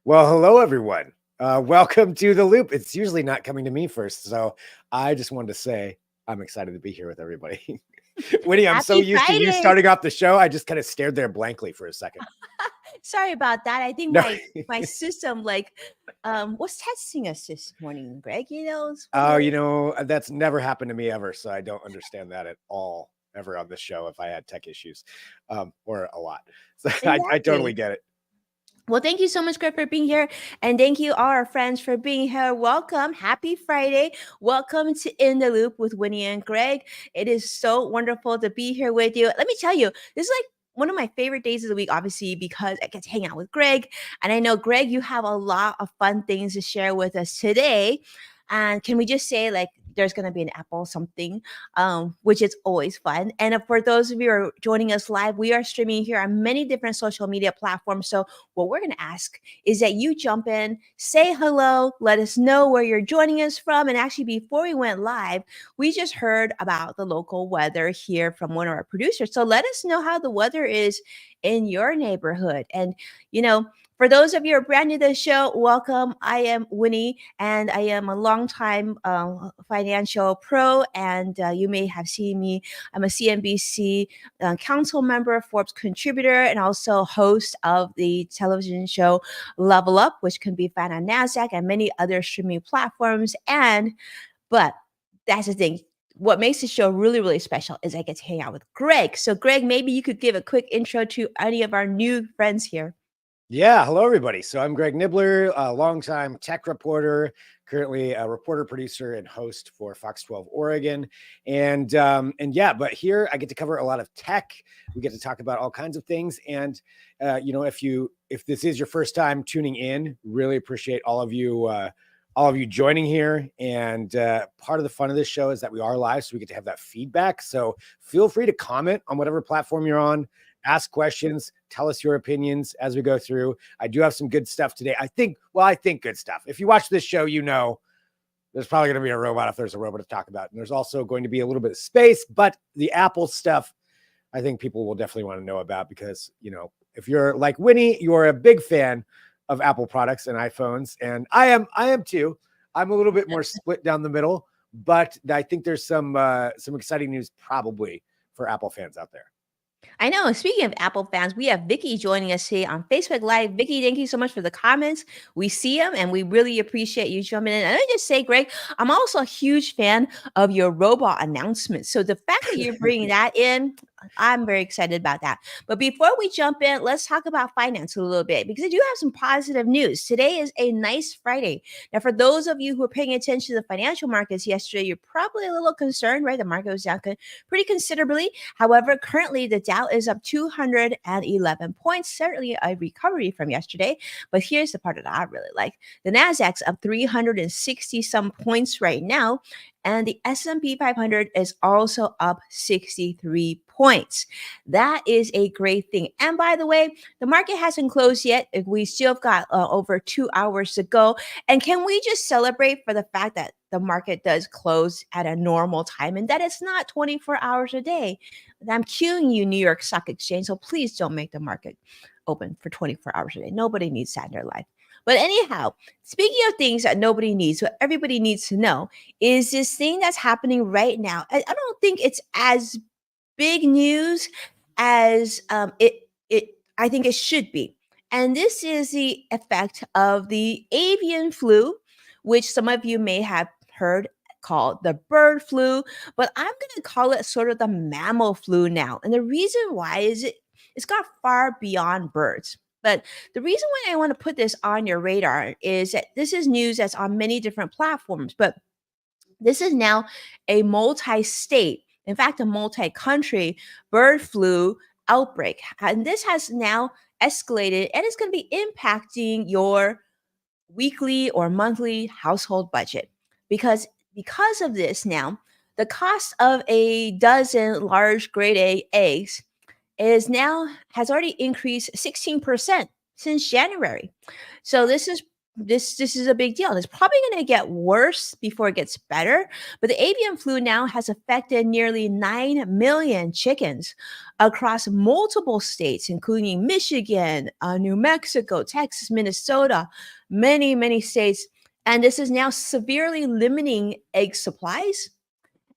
Well, hello, everyone. Welcome to The Loop. It's usually not coming to me first, so I just wanted to say I'm excited to be here with everybody. Winnie, I'm so Happy used to you Friday. starting off the show, I just kind of stared there blankly for a second. Sorry about that. I think No. my system was testing us this morning, Greg. That's never happened to me ever, so I don't understand that at all ever on this show if I had tech issues, or a lot. So I totally get it. Well, thank you so much, Greg, for being here. And thank you, all our friends, for being here. Welcome. Happy Friday. Welcome to In the Loop with Winnie and Greg. It is so wonderful to be here with you. Let me tell you, this is like one of my favorite days of the week, obviously, because I get to hang out with Greg. And I know, Greg, you have a lot of fun things to share with us today. And can we just say, there's going to be an Apple something, which is always fun. And for those of you who are joining us live, we are streaming here on many different social media platforms. So what we're going to ask is that you jump in, say hello, let us know where you're joining us from. And actually, before we went live, we just heard about the local weather here from one of our producers. So let us know how the weather is in your neighborhood. And, for those of you who are brand new to the show, welcome. I am Winnie, and I am a longtime financial pro, and you may have seen me. I'm a CNBC council member, Forbes contributor, and also host of the television show Level Up, which can be found on NASDAQ and many other streaming platforms. But that's the thing. What makes the show really, really special is I get to hang out with Greg. So, Greg, maybe you could give a quick intro to any of our new friends here. Yeah, hello everybody. So I'm Greg Nibbler, a longtime tech reporter, currently a reporter, producer, and host for Fox 12 Oregon. And but here I get to cover a lot of tech. We get to talk about all kinds of things. And if this is your first time tuning in, really appreciate all of you joining here. And part of the fun of this show is that we are live, so we get to have that feedback. So feel free to comment on whatever platform you're on. Ask questions, tell us your opinions as we go through. I do have some good stuff today. I think good stuff. If you watch this show, there's probably going to be a robot if there's a robot to talk about. And there's also going to be a little bit of space, but the Apple stuff, I think people will definitely want to know about because, if you're like Winnie, you're a big fan of Apple products and iPhones. And I am too. I'm a little bit more split down the middle, but I think there's some exciting news probably for Apple fans out there. I know. Speaking of Apple fans, we have Vicky joining us here on Facebook Live. Vicky, thank you so much for the comments. We see them, and we really appreciate you jumping in. And I just say, Greg, I'm also a huge fan of your robot announcements. So the fact that you're bringing that in, I'm very excited about that. But before we jump in, let's talk about finance a little bit because I do have some positive news. Today is a nice Friday. Now, for those of you who are paying attention to the financial markets yesterday, you're probably a little concerned, right? The market was down pretty considerably. However, currently the Dow is up 211 points, certainly a recovery from yesterday. But here's the part that I really like. The Nasdaq's up 360 some points right now. And the S&P 500 is also up 63 points. That is a great thing. And by the way, the market hasn't closed yet. We still have got over 2 hours to go. And can we just celebrate for the fact that the market does close at a normal time and that it's not 24 hours a day? I'm cueing you, New York Stock Exchange, so please don't make the market open for 24 hours a day. Nobody needs that in their life. But anyhow, speaking of things that nobody needs, what everybody needs to know is this thing that's happening right now. I don't think it's as big news as I think it should be. And this is the effect of the avian flu, which some of you may have heard called the bird flu, but I'm going to call it sort of the mammal flu now. And the reason why is it's got far beyond birds. But the reason why I want to put this on your radar is that this is news that's on many different platforms, but this is now a multi-state, in fact, a multi-country bird flu outbreak. And this has now escalated, and it's going to be impacting your weekly or monthly household budget. Because of this now, the cost of a dozen large grade A eggs is now has already increased 16% since January. So this is a big deal. It's probably going to get worse before it gets better. But the avian flu now has affected nearly 9 million chickens across multiple states, including Michigan, New Mexico, Texas, Minnesota, many states. And this is now severely limiting egg supplies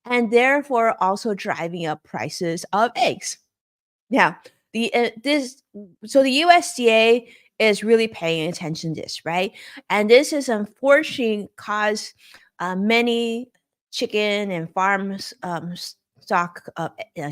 and therefore also driving up prices of eggs. Yeah. The this so the USDA is really paying attention to this, right? And this has unfortunately caused many chicken and farms stock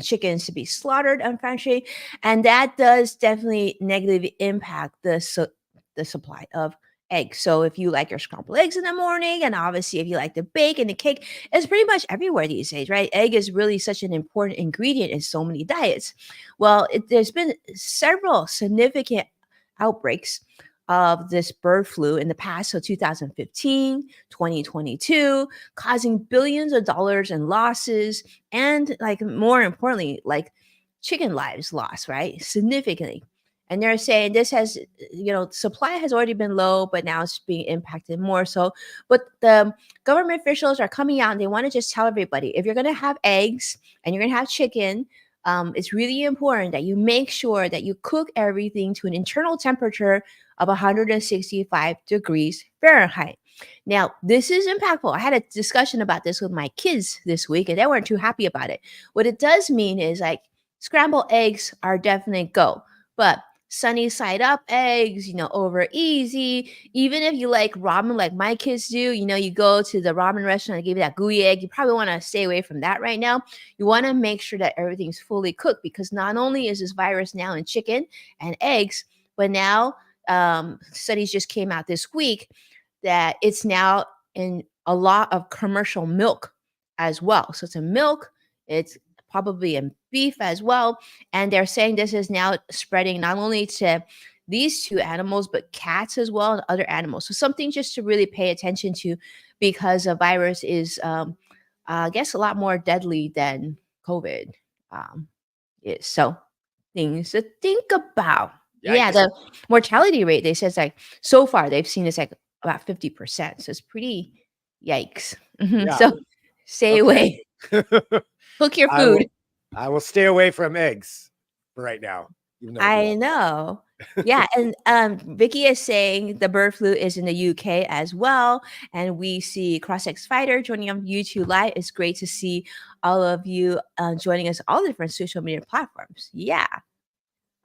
chickens to be slaughtered, unfortunately, and that does definitely negatively impact the supply of eggs. So if you like your scrambled eggs in the morning, and obviously if you like the bake and the cake, it's pretty much everywhere these days, right? Egg is really such an important ingredient in so many diets. Well, there's been several significant outbreaks of this bird flu in the past, so 2015, 2022, causing billions of dollars in losses and, like, more importantly, like chicken lives lost, right? Significantly. And they're saying this has, supply has already been low, but now it's being impacted more. So, but the government officials are coming out and they want to just tell everybody, if you're going to have eggs and you're going to have chicken, it's really important that you make sure that you cook everything to an internal temperature of 165 degrees Fahrenheit. Now, this is impactful. I had a discussion about this with my kids this week, and they weren't too happy about it. What it does mean is, like, scrambled eggs are definitely go, but sunny side up eggs, over easy. Even if you like ramen, like my kids do, you go to the ramen restaurant and give you that gooey egg, you probably want to stay away from that right now. You want to make sure that everything's fully cooked, because not only is this virus now in chicken and eggs, but now studies just came out this week that it's now in a lot of commercial milk as well. So it's in milk, it's probably in beef as well. And they're saying this is now spreading not only to these two animals, but cats as well and other animals. So something just to really pay attention to, because a virus is, I guess, a lot more deadly than COVID is. So things to think about. Yeah, Yikes. the mortality rate, they said, is like, so far they've seen it's like about 50%. So it's pretty yikes. Yeah. So stay Okay. away. Cook your I food. will stay away from eggs for right now, even though I do I love know. Yeah, and Vicky is saying the bird flu is in the UK as well, and we see CrossX Fighter joining on YouTube Live. It's great to see all of you joining us on all different social media platforms. Yeah.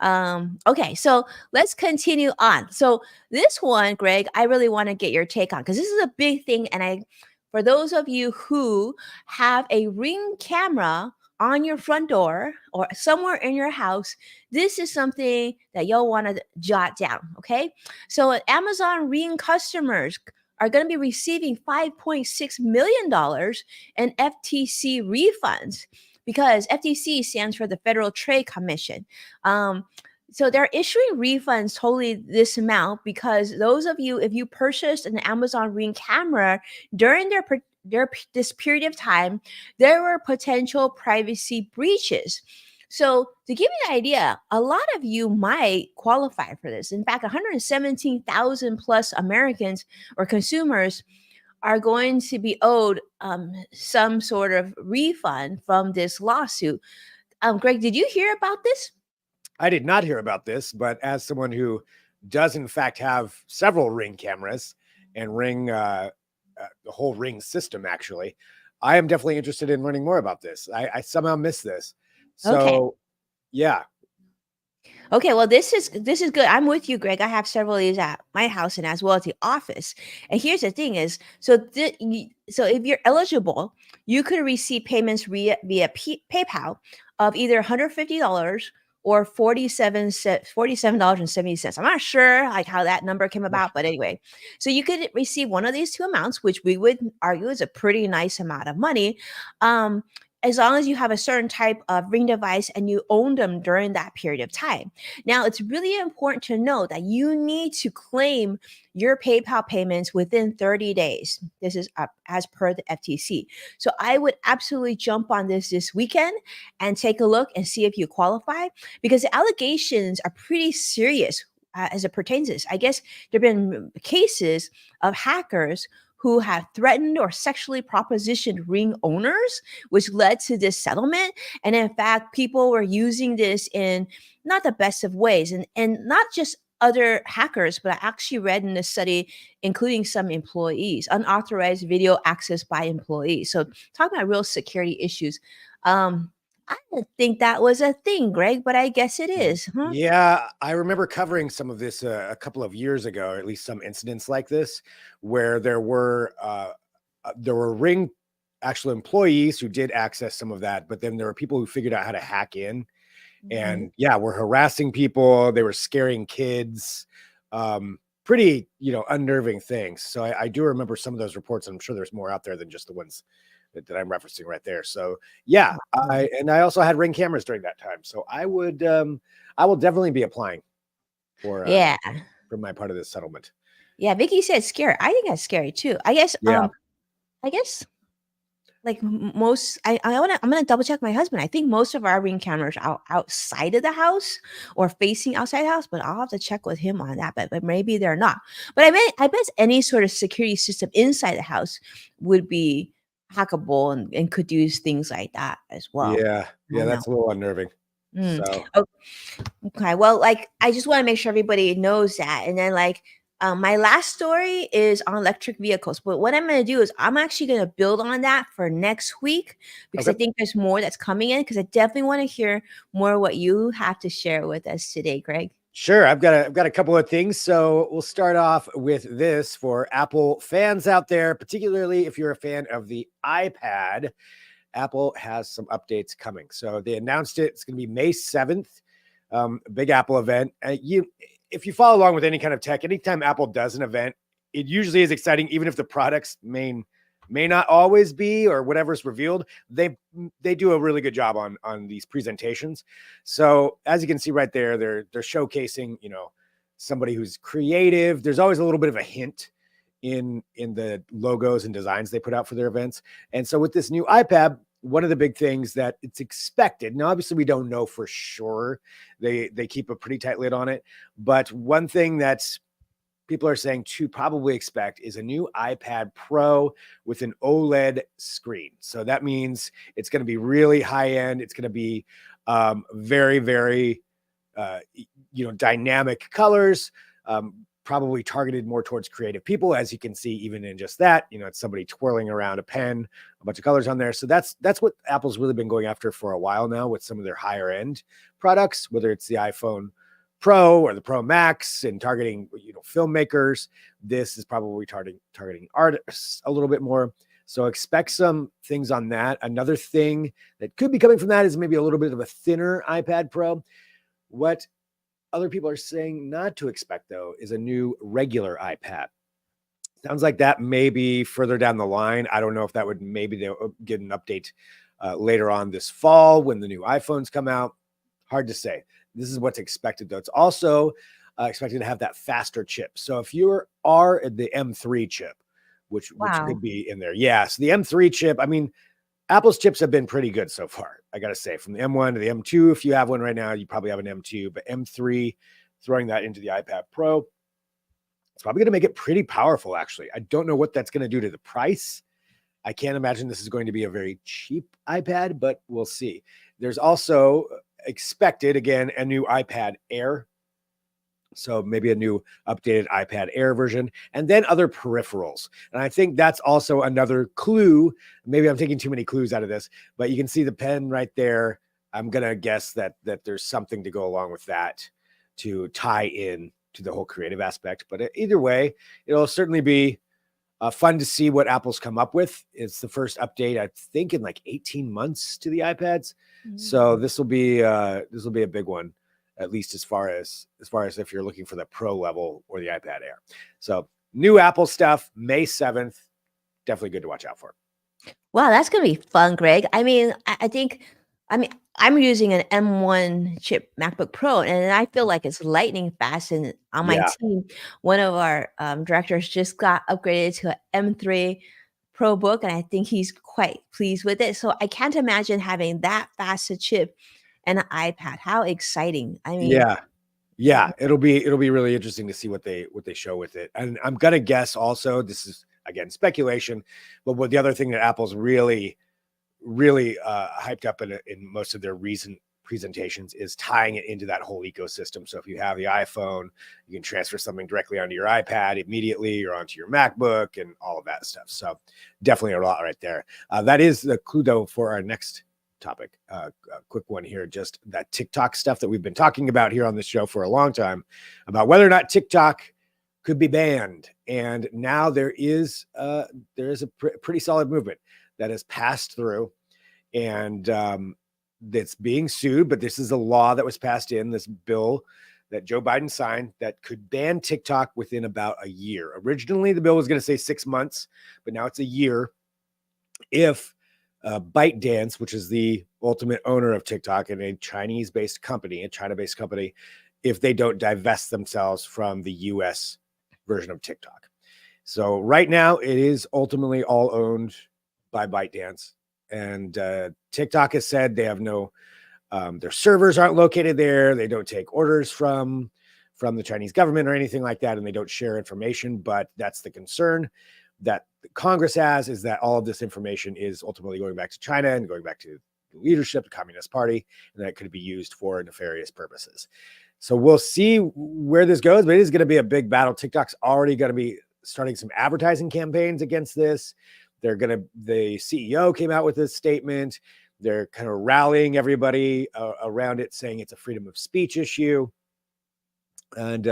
Okay, so let's continue on. So this one, Greg, I really want to get your take on, because this is a big thing, and for those of you who have a Ring camera on your front door or somewhere in your house, this is something that you'll want to jot down. Okay, so Amazon Ring customers are going to be receiving $5.6 million in FTC refunds, because FTC stands for the Federal Trade Commission. So they're issuing refunds totally this amount because those of you, if you purchased an Amazon Ring camera during this period of time, there were potential privacy breaches. So to give you an idea, a lot of you might qualify for this. In fact, 117,000 plus Americans or consumers are going to be owed some sort of refund from this lawsuit. Greg, did you hear about this? I did not hear about this, but as someone who does in fact have several Ring cameras and the whole Ring system, actually, I am definitely interested in learning more about this. I somehow missed this. Okay. So, yeah. Okay, well, this is good. I'm with you, Greg. I have several of these at my house and as well as the office. And here's the thing: is so so if you're eligible, you could receive payments via PayPal of either $150 or $47.70. I'm not sure like how that number came about, but anyway, so you could receive one of these two amounts, which we would argue is a pretty nice amount of money. as long as you have a certain type of ring device and you own them during that period of time. Now, it's really important to know that you need to claim your PayPal payments within 30 days. This is as per the FTC. So I would absolutely jump on this weekend and take a look and see if you qualify, because the allegations are pretty serious as it pertains to this. I guess there have been cases of hackers who have threatened or sexually propositioned ring owners, which led to this settlement. And in fact, people were using this in not the best of ways, and not just other hackers, but I actually read in this study, including some employees, unauthorized video access by employees. So talking about real security issues. I didn't think that was a thing, Greg, but I guess it is. Huh? Yeah, I remember covering some of this a couple of years ago, or at least some incidents like this, where there were Ring actual employees who did access some of that, but then there were people who figured out how to hack in, Mhm. and yeah, were harassing people. They were scaring kids. Pretty, unnerving things. So I do remember some of those reports. And I'm sure there's more out there than just the ones that I'm referencing right there. So yeah, Wow. I also had Ring cameras during that time. So I will definitely be applying for Yeah. for my part of this settlement. Yeah. Vicky said scary. I think that's scary too. I guess, Yeah. I guess like most I'm gonna double check my husband. I think most of our ring cameras are outside of the house or facing outside the house, but I'll have to check with him on that. But maybe they're not. But I bet any sort of security system inside the house would be hackable and could use things like that as well. Yeah. I Yeah. don't know. That's a little unnerving. Mm. So Okay, well, like I just want to make sure everybody knows that. And then like my last story is on electric vehicles. But what I'm going to do is I'm actually going to build on that for next week, because I okay. think there's more that's coming in, because I definitely want to hear more what you have to share with us today, Greg. Sure. I've got a couple of things. So we'll start off with this for Apple fans out there, particularly if you're a fan of the iPad. Apple has some updates coming. So they announced it. It's going to be May 7th, big Apple event. If you follow along with any kind of tech, anytime Apple does an event, it usually is exciting, even if the products may not always be, or whatever's revealed. They do a really good job on these presentations. So as you can see right there, they're showcasing, somebody who's creative. There's always a little bit of a hint in the logos and designs they put out for their events. And so with this new iPad, one of the big things that it's expected, now obviously we don't know for sure, they keep a pretty tight lid on it, but one thing that's people are saying to probably expect is a new iPad Pro with an OLED screen. So that means it's going to be really high end. It's going to be very, very, dynamic colors, probably targeted more towards creative people, as you can see, even in just that, it's somebody twirling around a pen, a bunch of colors on there. So that's what Apple's really been going after for a while now with some of their higher end products, whether it's the iPhone Pro or the Pro Max, and targeting, filmmakers. This is probably targeting artists a little bit more. So expect some things on that. Another thing that could be coming from that is maybe a little bit of a thinner iPad Pro. What other people are saying not to expect, though, is a new regular iPad. Sounds like that may be further down the line. I don't know if that would, maybe they'll get an update later on this fall when the new iPhones come out. Hard to say. This is what's expected, though. It's also expected to have that faster chip. So if you are at the M3 chip, which Wow. could be in there, yeah. So the M3 chip, I mean, Apple's chips have been pretty good so far, I got to say, from the M1 to the M2. If you have one right now, you probably have an M2, but M3, throwing that into the iPad Pro, it's probably going to make it pretty powerful, actually. I don't know what that's going to do to the price. I can't imagine this is going to be a very cheap iPad, but we'll see. There's also expected, again, a new iPad Air. So maybe a new updated iPad Air version, and then other peripherals. And I think that's also another clue. Maybe I'm taking too many clues out of this, but you can see the pen right there. I'm going to guess that there's something to go along with that to tie in to the whole creative aspect. But either way, it'll certainly be fun to see what Apple's come up with. It's the first update, I think, in like 18 months to the iPads. So Mm. this will be a big one, at least as far as if you're looking for the Pro level or the iPad Air. So new Apple stuff, May 7th. Definitely good to watch out for. Wow, that's gonna be fun, Greg. I mean, I think, I mean, I'm using an M1 chip MacBook Pro, and I feel like it's lightning fast. And on my Yeah. team, one of our directors just got upgraded to an M3 ProBook, and I think he's quite pleased with it. So I can't imagine having that fast a chip and an iPad. How exciting! I mean, Yeah. Yeah, it'll be really interesting to see what they show with it. And I'm gonna guess also, this is again speculation, but what the other thing that Apple's really hyped up in most of their recent presentations is tying it into that whole ecosystem. So if you have the iPhone, you can transfer something directly onto your iPad immediately or onto your MacBook and all of that stuff. So definitely a lot right there. That is the clue though for our next topic. A quick one here, just that TikTok stuff that we've been talking about here on the show for a long time about whether or not TikTok could be banned. And now there is a pretty solid movement that has passed through, and that's being sued. But this is a law that was passed in this bill that Joe Biden signed that could ban TikTok within about a year. Originally, the bill was going to say 6 months, but now it's a year if ByteDance, which is the ultimate owner of TikTok and a Chinese-based company, a China-based company, if they don't divest themselves from the U.S. version of TikTok. So right now, it is ultimately all owned by ByteDance, and TikTok has said they have no, their servers aren't located there. They don't take orders from the Chinese government or anything like that, and they don't share information. But that's the concern that Congress has, is that all of this information is ultimately going back to China and going back to the leadership, the Communist Party, and that could be used for nefarious purposes. So we'll see where this goes, but it is going to be a big battle. TikTok's already going to be starting some advertising campaigns against this. The CEO came out with this statement. They're kind of rallying everybody around it, saying it's a freedom of speech issue. And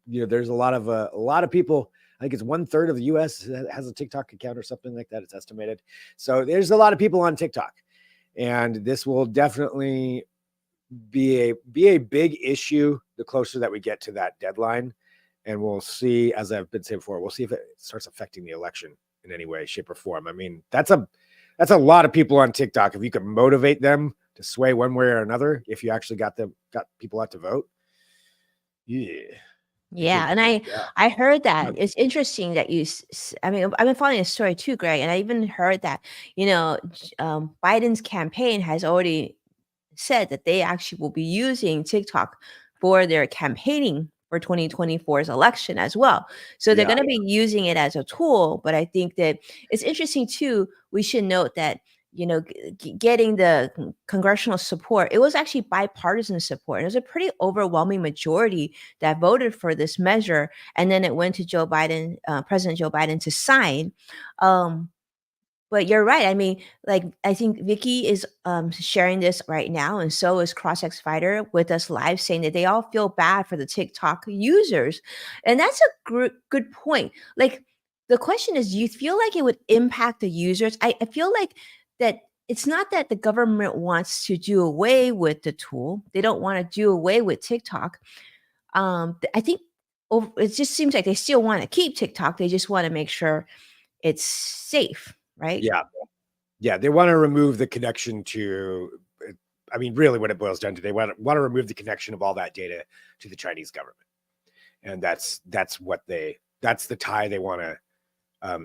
there's a lot of people. I think it's 1/3 of the U.S. has a TikTok account or something like that. It's estimated. So there's a lot of people on TikTok, and this will definitely be a big issue the closer that we get to that deadline. And we'll see, as I've been saying before, we'll see if it starts affecting the election in any way, shape, or form. I mean, that's a lot of people on TikTok. If you could motivate them to sway one way or another, if you actually got people out to vote, yeah. yeah, and I heard that. It's interesting that I mean, I've been following a story too, Greg, and I even heard that, Biden's campaign has already said that they actually will be using TikTok for their campaigning for 2024's election as well. So they're Yeah. going to be using it as a tool. But I think that it's interesting too. We should note that, getting the congressional support, it was actually bipartisan support. It was a pretty overwhelming majority that voted for this measure. And then it went to Joe Biden, President Joe Biden, to sign. Um, but you're right. I mean, like, I think Vicky is sharing this right now, and so is CrossX Fighter with us live, saying that they all feel bad for the TikTok users, and that's a good point. Like, the question is, do you feel like it would impact the users? I feel like that it's not that the government wants to do away with the tool; they don't want to do away with TikTok. I think it just seems like they still want to keep TikTok. They just want to make sure it's safe, right? Yeah. Yeah. They want to remove the connection to, I mean, really what it boils down to, they want to remove the connection of all that data to the Chinese government. And that's the tie they want to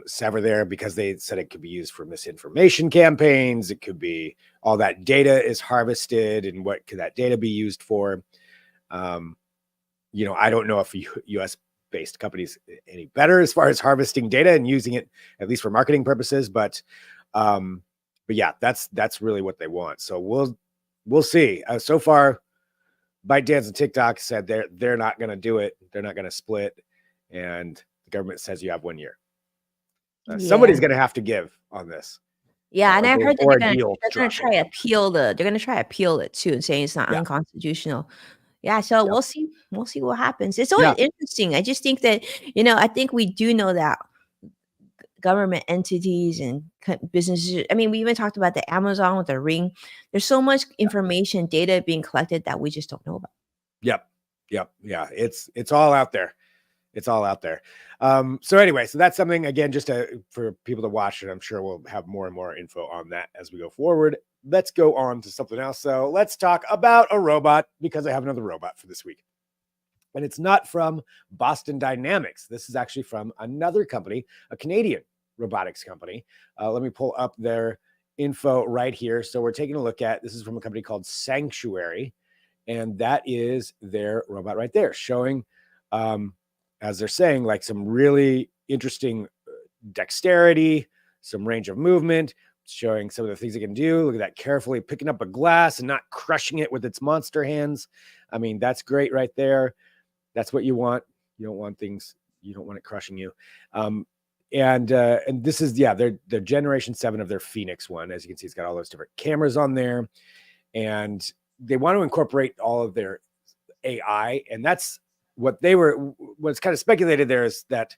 sever there, because they said it could be used for misinformation campaigns. It could be all that data is harvested, and what could that data be used for? I don't know if U.S. based companies any better as far as harvesting data and using it at least for marketing purposes, but yeah, that's really what they want. So we'll see. So far, ByteDance and TikTok said they're not going to do it. They're not going to split, and the government says you have 1 year. Yeah. Somebody's going to have to give on this, Yeah, and I heard that or a deal they're gonna dropping. they're gonna try appeal it too and saying it's not Yeah, unconstitutional. Yeah, so yeah, we'll see what happens. It's always yeah, interesting. I just think that, I think we do know that government entities and businesses, I mean, we even talked about the Amazon with the Ring. There's so much information, data being collected that we just don't know about. yep, yep, yeah. It's all out there. It's all out there. So anyway, so that's something again, just for people to watch, and I'm sure we'll have more and more info on that as we go forward. Let's go on to something else. So let's talk about a robot, because I have another robot for this week. And it's not from Boston Dynamics. This is actually from another company, a Canadian robotics company. Let me pull up their info right here. So we're taking a look at, this is from a company called Sanctuary, and that is their robot right there, showing, as they're saying, like some really interesting dexterity, some range of movement, showing some of the things it can do. Look at that, carefully picking up a glass and not crushing it with its monster hands. I mean, that's great right there. That's what you want. You don't want things, you don't want it crushing you. And this is, yeah, their generation 7 of their Phoenix one. As you can see, it's got all those different cameras on there, and they want to incorporate all of their AI. And that's what's kind of speculated there is that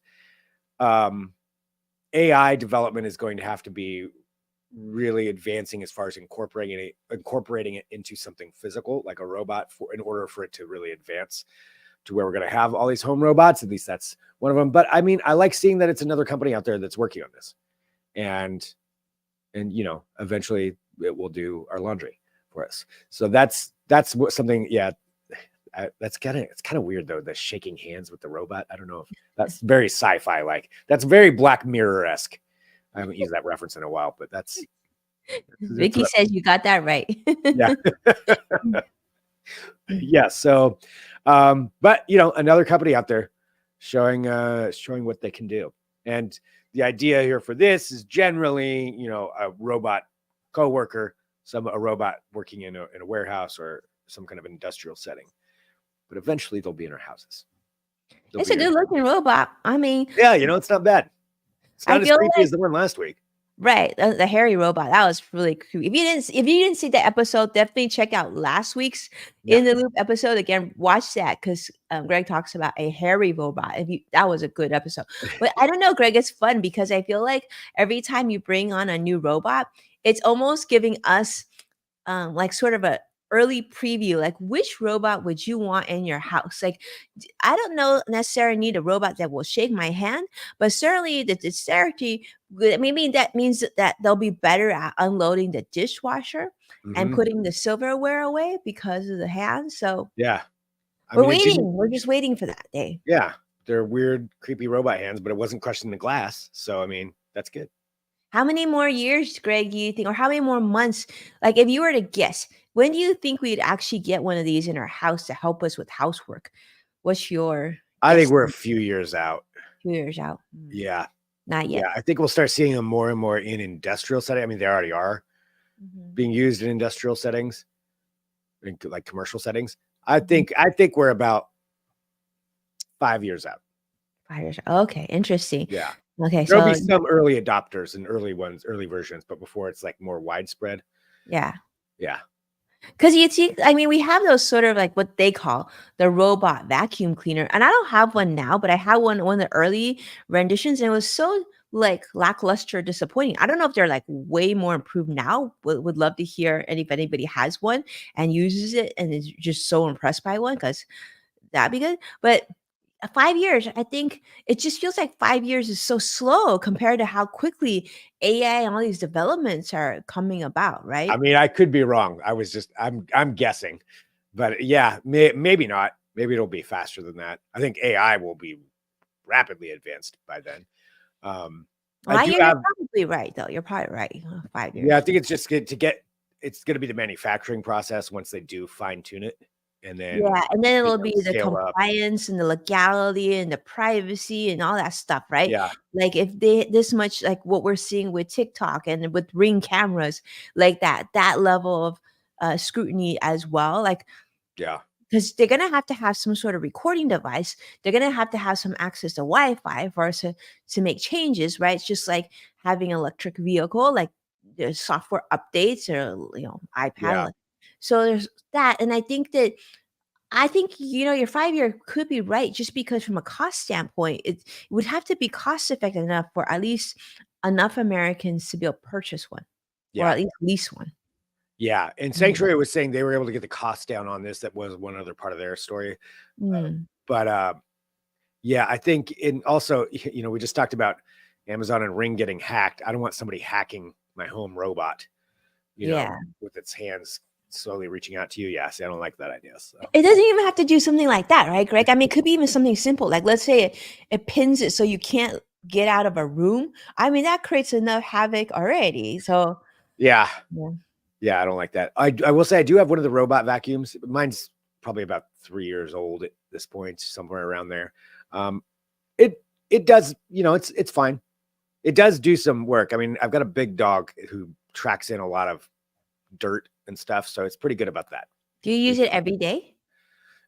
AI development is going to have to be really advancing as far as incorporating it into something physical, like a robot, in order for it to really advance to where we're going to have all these home robots. At least that's one of them. But I mean, I like seeing that it's another company out there that's working on this, and eventually it will do our laundry for us. So that's what something. Yeah, it's kind of weird though, the shaking hands with the robot. I don't know if that's very sci-fi like. That's very Black Mirror-esque. I haven't used that reference in a while, but that's Vicky says you got that right. Yeah. Yeah. So, but another company out there showing what they can do. And the idea here for this is generally, a robot coworker, a robot working in a warehouse or some kind of industrial setting. But eventually they'll be in our houses. It's a good looking robot. I mean, yeah, it's not bad. It's not as creepy as the one last week. Right, the hairy robot, that was really creepy. If you didn't see the episode, definitely check out last week's In the Loop episode. Again, watch that because Greg talks about a hairy robot. That was a good episode. But I don't know, Greg, it's fun because I feel like every time you bring on a new robot, it's almost giving us like sort of a early preview, like which robot would you want in your house? Like, I don't know necessarily need a robot that will shake my hand, but certainly the dexterity, maybe that means that they'll be better at unloading the dishwasher and putting the silverware away because of the hand. So yeah, we're waiting. We're just waiting for that day. Yeah, they're weird, creepy robot hands, but it wasn't crushing the glass. So I mean, that's good. How many more years, Greg, do you think, or how many more months? Like, if you were to guess, when do you think we'd actually get one of these in our house to help us with housework? What's your I think we're a few years out. Few years out. Yeah. Not yet. Yeah, I think we'll start seeing them more and more in industrial settings. I mean, they already are being used in industrial settings, like commercial settings. I think we're about 5 years out. 5 years. Okay, interesting. Yeah. Okay, there'll be some early adopters and early versions, but before it's like more widespread. Yeah. Yeah. Because you see, I mean, we have those sort of like what they call the robot vacuum cleaner. And I don't have one now, but I had one of the early renditions, and it was so like lackluster, disappointing. I don't know if they're like way more improved now. Would love to hear if anybody has one and uses it and is just so impressed by one, because that'd be good. But 5 years, I think it just feels like 5 years is so slow compared to how quickly AI and all these developments are coming about, right? I mean, I could be wrong. I'm guessing, but yeah, maybe not. Maybe it'll be faster than that. I think AI will be rapidly advanced by then. You're probably right, though. You're probably right. 5 years. Yeah, I think it's just good it's going to be the manufacturing process once they do fine tune it. And then it'll be the compliance and the legality and the privacy and all that stuff, right? Yeah. Like if they this much, like what we're seeing with TikTok and with Ring cameras, like that level of scrutiny as well. Like, yeah, because they're gonna have to have some sort of recording device. They're gonna have to have some access to Wi-Fi for us to make changes, right? It's just like having an electric vehicle, like there's software updates or iPad. Yeah. So there's that, and I think your 5 year could be right, just because from a cost standpoint, it would have to be cost effective enough for at least enough Americans to be able to purchase one, or at least one. Yeah, and Sanctuary was saying they were able to get the cost down on this. That was one other part of their story, but Yeah, I think in also, we just talked about Amazon and Ring getting hacked. I don't want somebody hacking my home robot, Yeah. with its hands slowly reaching out to you. Yeah, see, I don't like that idea. So It doesn't even have to do something like that, right, Greg? I mean, it could be even something simple. Like, let's say it pins it so you can't get out of a room. I mean, that creates enough havoc already. So, yeah, yeah. yeah, I don't like that. I will say I do have one of the robot vacuums. Mine's probably about 3 years old at this point, somewhere around there. Um, it it does, it's fine. It does do some work. I mean, I've got a big dog who tracks in a lot of dirt and stuff, so it's pretty good about that. Do you use Pretty it good. every day?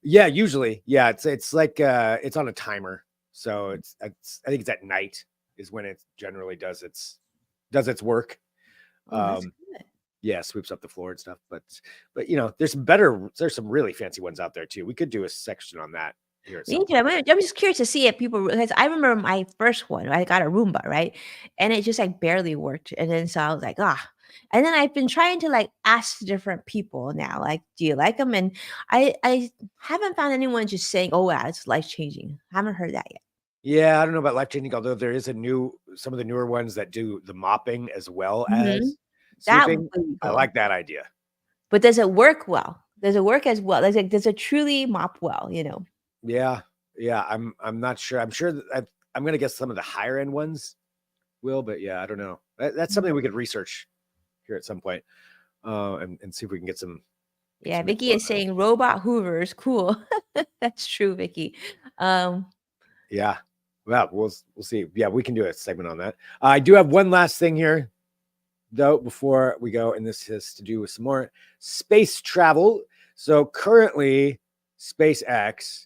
Yeah, usually. Yeah, it's like it's on a timer. So it's I think it's at night is when it generally does its work. Oh, that's Um good. yeah, sweeps up the floor and stuff. But there's some really fancy ones out there too. We could do a section on that here at some Me too. point. I'm just curious to see if people because I remember my first one. I got a Roomba, right? And it just like barely worked. And then so I was like, ah. And then I've been trying to like ask different people now, like, do you like them? And I haven't found anyone just saying, oh yeah, it's life changing. Haven't heard that yet. Yeah, I don't know about life changing, although there is some of the newer ones that do the mopping as well Hmm. as That would sweeping. be I cool. like that idea. But does it work well? Does it work as well? Like, does it truly mop well? Yeah, yeah. I'm not sure. I'm sure that I'm gonna guess some of the higher end ones will, but yeah, I don't know. That's something we could research here at some point, and see if we can get Yeah, some Vicky info on is that. saying robot hoovers, cool. That's true, Vicky. Um, Yeah. Well, we'll see. Yeah, we can do a segment on that. I do have one last thing here, though, before we go, and this has to do with some more space travel. So currently, SpaceX,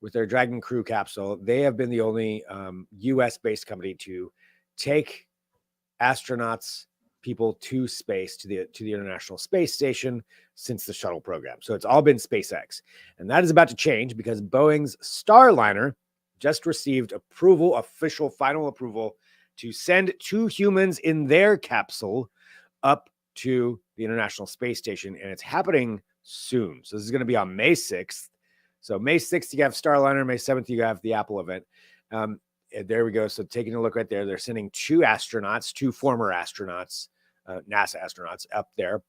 with their Dragon Crew capsule, they have been the only U.S. based company to take astronauts, people to space to the International Space Station since the shuttle program. So it's all been SpaceX, and that is about to change because Boeing's Starliner just received official final approval to send 2 humans in their capsule up to the International Space Station, and it's happening soon. So this is going to be on May 6th. So May 6th, you have Starliner. May 7th, you have the Apple event. There we go. So taking a look right there, they're sending 2 astronauts, 2 former astronauts, NASA astronauts up there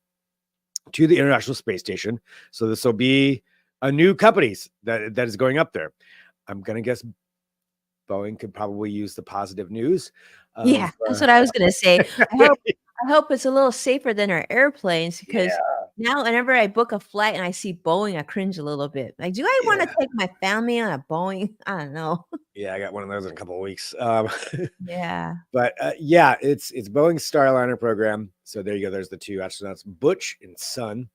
to the International Space Station. So this will be a new company that is going up there. I'm going to guess Boeing could probably use the positive news yeah, of, that's what I was gonna say. I hope it's a little safer than our airplanes because yeah, now whenever I book a flight and I see Boeing, I cringe a little bit. Like, do I want to yeah, take my family on a Boeing? I don't know. yeah. I got one of those in a couple of weeks. Yeah. But yeah, it's Boeing's Starliner program. So there you go. There's the 2 astronauts, Butch and Son.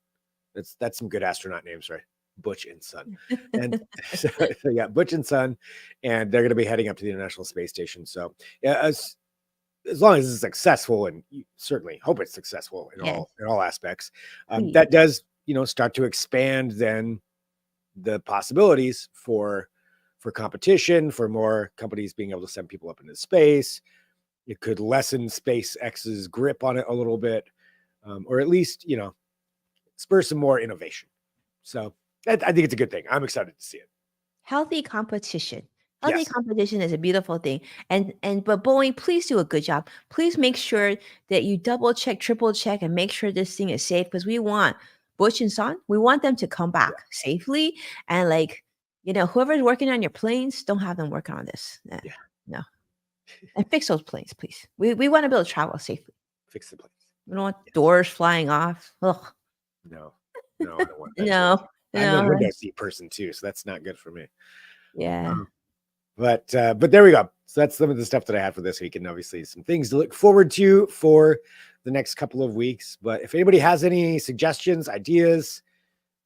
That's some good astronaut names, right? Butch and Son. And so yeah, Butch and Son, and they're going to be heading up to the International Space Station. So yeah, as long as it's successful, and you certainly hope it's successful Yes, in all aspects, please. that does start to expand then the possibilities for competition, for more companies being able to send people up into space. It could lessen SpaceX's grip on it a little bit, or at least spur some more innovation. So I think it's a good thing. I'm excited to see it. Healthy competition. Healthy Yes. competition is a beautiful thing. But Boeing, please do a good job. Please make sure that you double check, triple check, and make sure this thing is safe because we want Butch and Son, we want them to come Yeah. back safely. And like, whoever's working on your planes, don't have them working on this. Yeah. No. And fix those planes, please. We want to be able to travel safely. Fix the place. We don't want Yes. doors flying off. Ugh. No. No, I don't want that too. No. I'm a No. window seat person too, so that's not good for me. Yeah. But there we go. So that's some of the stuff that I had for this week, and obviously some things to look forward to for the next couple of weeks. But if anybody has any suggestions, ideas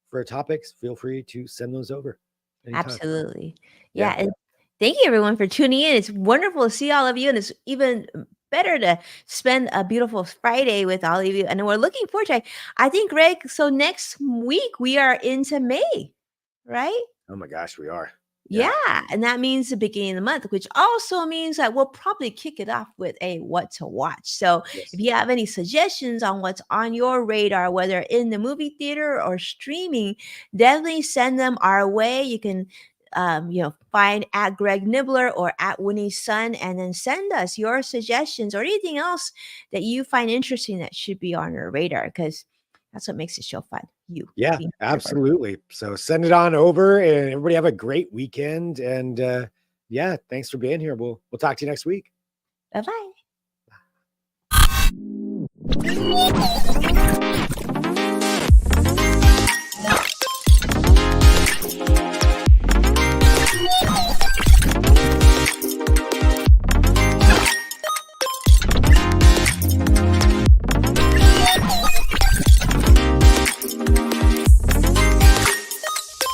for topics, feel free to send those over anytime. Absolutely. Yeah. Yeah, and thank you everyone for tuning in. It's wonderful to see all of you, and it's even better to spend a beautiful Friday with all of you. And we're looking forward to it. I think, Greg, so next week we are into May, right? Oh my gosh, we are. Yeah. Yeah, and that means the beginning of the month, which also means that we'll probably kick it off with a what to watch. So, if Yes. you have any suggestions on what's on your radar, whether in the movie theater or streaming, definitely send them our way. You can find at Greg Nibbler or at Winnie's Son, and then send us your suggestions or anything else that you find interesting that should be on your radar, because that's what makes the show fun. Yeah, being absolutely. So send it on over, and everybody have a great weekend. And yeah, thanks for being here. We'll talk to you next week. Bye-bye.